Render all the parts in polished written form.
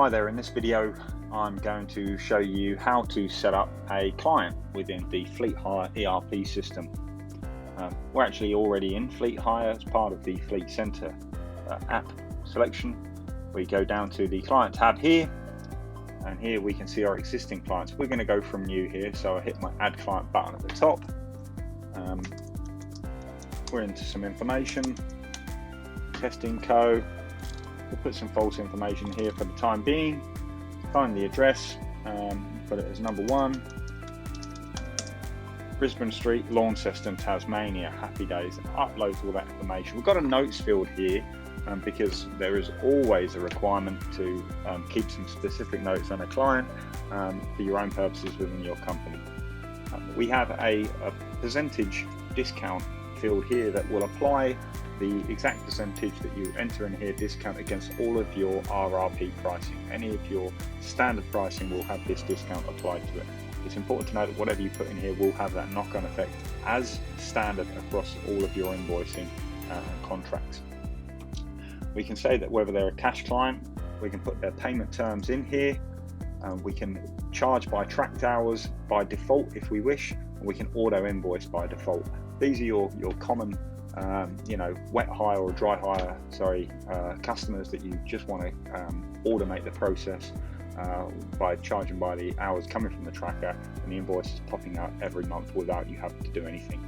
Hi there, in this video I'm going to show you how to set up a client within the FleetHire ERP system. We're actually already in FleetHire as part of the Fleet Center app selection. We go down to the client tab here, and here we can see our existing clients. We're going to go from new here, so I hit my add client button at the top. We're into some information, testing code. We'll put some false information here for the time being. Find the address, put it as number 1, Brisbane Street, Launceston, Tasmania. Happy days. Upload all that information. We've got a notes field here because there is always a requirement to keep some specific notes on a client for your own purposes within your company. We have a percentage discount field here that will apply the exact percentage that you enter in here discount against all of your RRP pricing. Any of your standard pricing will have this discount applied to it. It's important to know that whatever you put in here will have that knock-on effect as standard across all of your invoicing contracts. We can say that whether they're a cash client, we can put their payment terms in here. We can charge by tracked hours by default if we wish, and we can auto invoice by default. These are your common wet hire or dry hire, customers that you just want to automate the process by charging by the hours coming from the tracker, and the invoice is popping out every month without you having to do anything.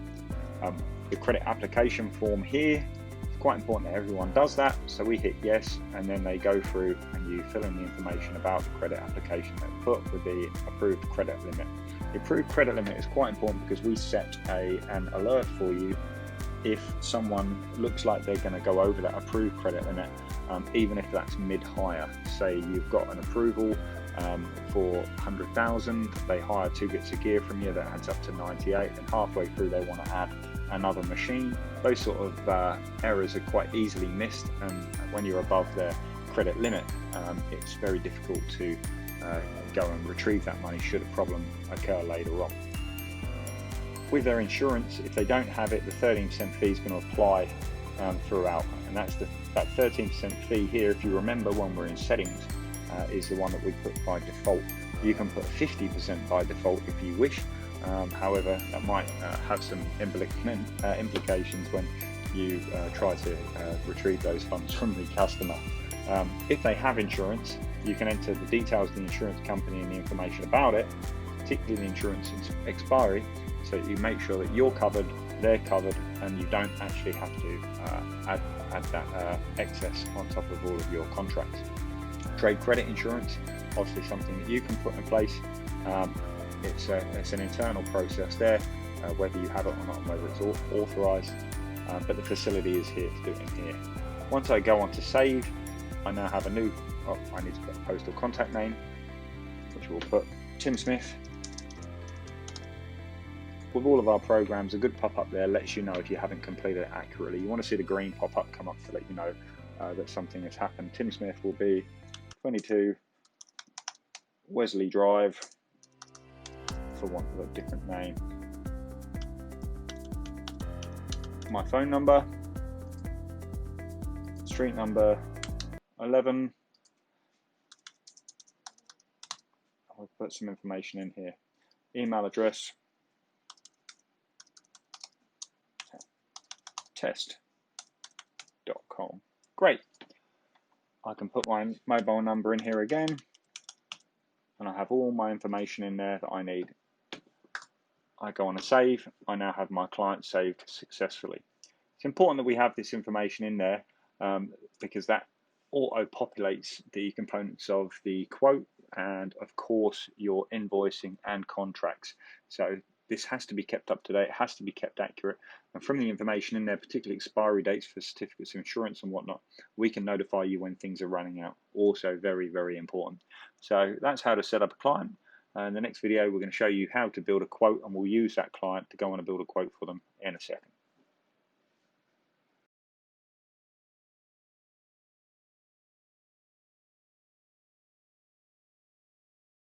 The credit application form here, it's quite important that everyone does that, so we hit yes, and then they go through and you fill in the information about the credit application that put with the approved credit limit. The approved credit limit is quite important because we set an alert for you if someone looks like they're going to go over that approved credit limit, even if that's mid-hire. Say you've got an approval for 100,000, they hire 2 bits of gear from you, that adds up to 98, and halfway through they want to add another machine. Those sort of errors are quite easily missed, and when you're above their credit limit, it's very difficult to go and retrieve that money should a problem occur later on. With their insurance, if they don't have it, the 13% fee is going to apply throughout, and that's that 13% fee here. If you remember, when we're in settings, is the one that we put by default. You can put 50% by default if you wish. However, that might have some implications when you try to retrieve those funds from the customer. If they have insurance, you can enter the details of the insurance company and the information about it, particularly the insurance expiry, so you make sure that you're covered, they're covered, and you don't actually have to add that excess on top of all of your contracts. Trade credit insurance, obviously something that you can put in place. It's an internal process there, whether you have it or not, whether it's authorized, but the facility is here to do it in here. Once I go on to save, I now have I need to put a postal contact name, which we'll put Tim Smith. With all of our programs, a good pop-up there lets you know if you haven't completed it accurately. You want to see the green pop-up come up to let you know that something has happened. Tim Smith will be 22 Wesley Drive, for want of a different name. My phone number, street number 11. I'll put some information in here. Email address, test.com. Great. I can put my mobile number in here again, and I have all my information in there that I need. I go on to save. I now have my client saved successfully. It's important that we have this information in there because that auto-populates the components of the quote and, of course, your invoicing and contracts. So this has to be kept up to date, it has to be kept accurate, and from the information in there, particularly expiry dates for certificates of insurance and whatnot, we can notify you when things are running out. Also very, very important. So that's how to set up a client. In the next video, we're going to show you how to build a quote, and we'll use that client to go on and build a quote for them in a second.